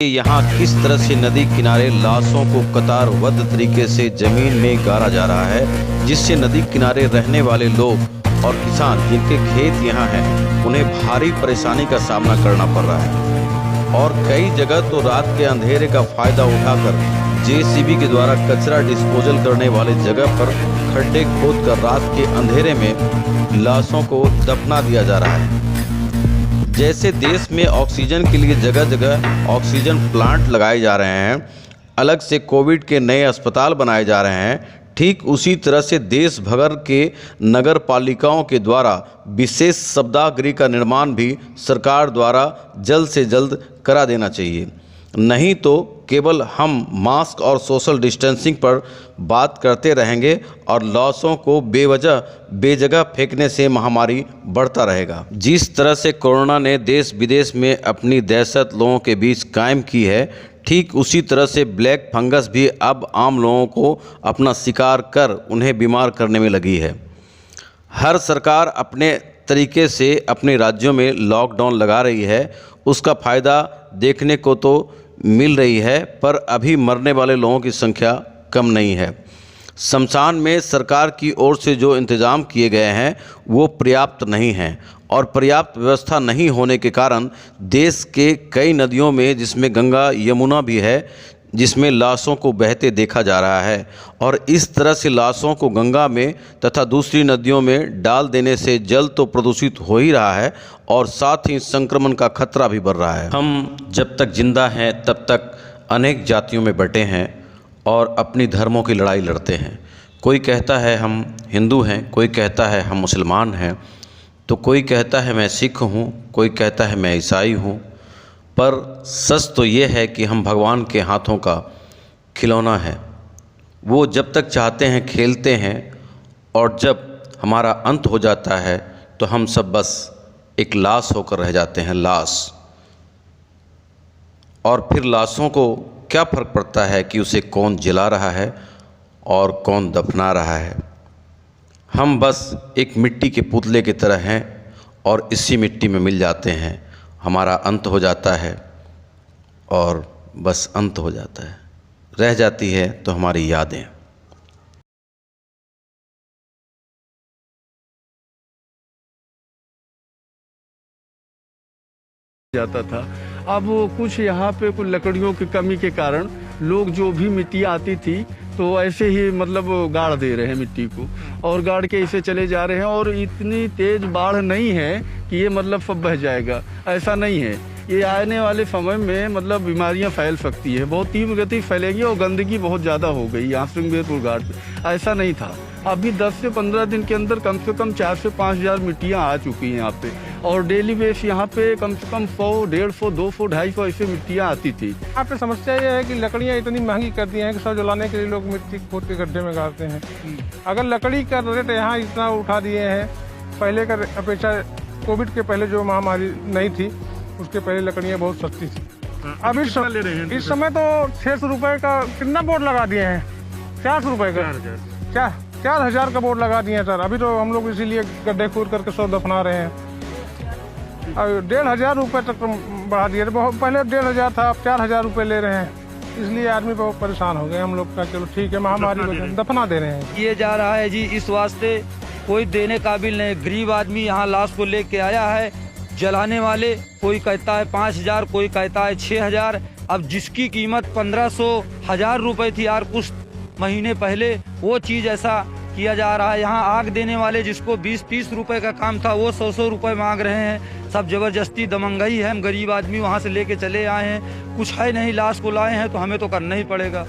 यहाँ किस तरह से नदी किनारे लाशों को कतारबद्ध तरीके से जमीन में गाड़ा जा रहा है, जिससे नदी किनारे रहने वाले लोग और किसान जिनके खेत यहाँ हैं उन्हें भारी परेशानी का सामना करना पड़ रहा है। और कई जगह तो रात के अंधेरे का फायदा उठाकर जेसीबी के द्वारा कचरा डिस्पोजल करने वाले जगह पर खड्डे खोदकर रात के अंधेरे में लाशों को दफना दिया जा रहा है। जैसे देश में ऑक्सीजन के लिए जगह जगह ऑक्सीजन प्लांट लगाए जा रहे हैं, अलग से कोविड के नए अस्पताल बनाए जा रहे हैं, ठीक उसी तरह से देश भर के नगर पालिकाओं के द्वारा विशेष शवदाह गृह का निर्माण भी सरकार द्वारा जल्द से जल्द करा देना चाहिए। नहीं तो केवल हम मास्क और सोशल डिस्टेंसिंग पर बात करते रहेंगे और लाशों को बेजगह फेंकने से महामारी बढ़ता रहेगा। जिस तरह से कोरोना ने देश विदेश में अपनी दहशत लोगों के बीच कायम की है, ठीक उसी तरह से ब्लैक फंगस भी अब आम लोगों को अपना शिकार कर उन्हें बीमार करने में लगी है। हर सरकार अपने तरीके से अपने राज्यों में लॉकडाउन लगा रही है, उसका फ़ायदा देखने को तो मिल रही है, पर अभी मरने वाले लोगों की संख्या कम नहीं है। शमशान में सरकार की ओर से जो इंतज़ाम किए गए हैं वो पर्याप्त नहीं हैं और पर्याप्त व्यवस्था नहीं होने के कारण देश के कई नदियों में, जिसमें गंगा यमुना भी है, जिसमें लाशों को बहते देखा जा रहा है। और इस तरह से लाशों को गंगा में तथा दूसरी नदियों में डाल देने से जल तो प्रदूषित हो ही रहा है और साथ ही संक्रमण का खतरा भी बढ़ रहा है। हम जब तक जिंदा हैं तब तक अनेक जातियों में बंटे हैं और अपनी धर्मों की लड़ाई लड़ते हैं। कोई कहता है हम हिंदू हैं, कोई कहता है हम मुसलमान हैं, तो कोई कहता है मैं सिख हूँ, कोई कहता है मैं ईसाई हूँ। पर सच तो ये है कि हम भगवान के हाथों का खिलौना है। वो जब तक चाहते हैं खेलते हैं और जब हमारा अंत हो जाता है तो हम सब बस एक लाश होकर रह जाते हैं, लाश। और फिर लाशों को क्या फ़र्क पड़ता है कि उसे कौन जला रहा है और कौन दफना रहा है। हम बस एक मिट्टी के पुतले की तरह हैं और इसी मिट्टी में मिल जाते हैं। हमारा अंत हो जाता है और बस अंत हो जाता है, रह जाती है तो हमारी यादें। जाता था। अब कुछ यहाँ पे कुछ लकड़ियों की कमी के कारण लोग जो भी मिट्टी आती थी तो ऐसे ही मतलब गाड़ दे रहे हैं मिट्टी को, और गाड़ के इसे चले जा रहे हैं। और इतनी तेज बाढ़ नहीं है कि ये मतलब सब बह जाएगा, ऐसा नहीं है। ये आने वाले समय में मतलब बीमारियां फैल सकती है, बहुत तीव्र गति फैलेगी और गंदगी बहुत ज़्यादा हो गई यहाँ श्रृंगेरपुर घाट पे। ऐसा नहीं था। अभी 10 से 15 दिन के अंदर कम से कम 4 से 5 हज़ार मिट्टियाँ आ चुकी हैं यहाँ पे, और डेली बेस यहाँ पे कम से कम 100, 150, 200, 250 ऐसे मिट्टियाँ आती थी। यहाँ पे समस्या ये है कि लकड़ियाँ इतनी महंगी कर दी हैं कि सब जलाने के लिए लोग मिट्टी खोद के गड्ढे में गाड़ते हैं। अगर लकड़ी का रेट यहाँ इतना उठा दिए हैं, पहले का अपेक्षा कोविड के पहले जो महामारी नहीं थी उसके पहले लकड़ियाँ बहुत सस्ती थी। अब इस समय तो 600 रुपये का कितना बोर्ड लगा दिए हैं, 400 रुपये का 4,000 का बोर्ड लगा दिए हैं सर। अभी तो हम लोग इसीलिए गड्ढे खोद करके सब दफना रहे हैं। अब 1,500 रुपये तक बढ़ा दिए, बहुत पहले 1,500 था, अब 4,000 रुपये ले रहे हैं। इसलिए आदमी बहुत परेशान हो गए। हम लोग का चलो ठीक है, महामारी को दफना दे रहे हैं। ये जा रहा है जी, इस वास्ते कोई देने काबिल नहीं। गरीब आदमी यहाँ लाश को लेके आया है, जलाने वाले कोई कहता है 5,000, कोई कहता है 6,000। अब जिसकी कीमत 1,500, 1,000 रुपये थी यार कुछ महीने पहले, वो चीज़ ऐसा किया जा रहा है। यहाँ आग देने वाले जिसको 20-30 रुपए का काम था वो 100-100 रुपये मांग रहे हैं। सब जबरदस्ती दमंगई है। हम गरीब आदमी वहाँ से लेके चले आए हैं, कुछ है नहीं, लाश को लाए हैं तो हमें तो करना ही पड़ेगा।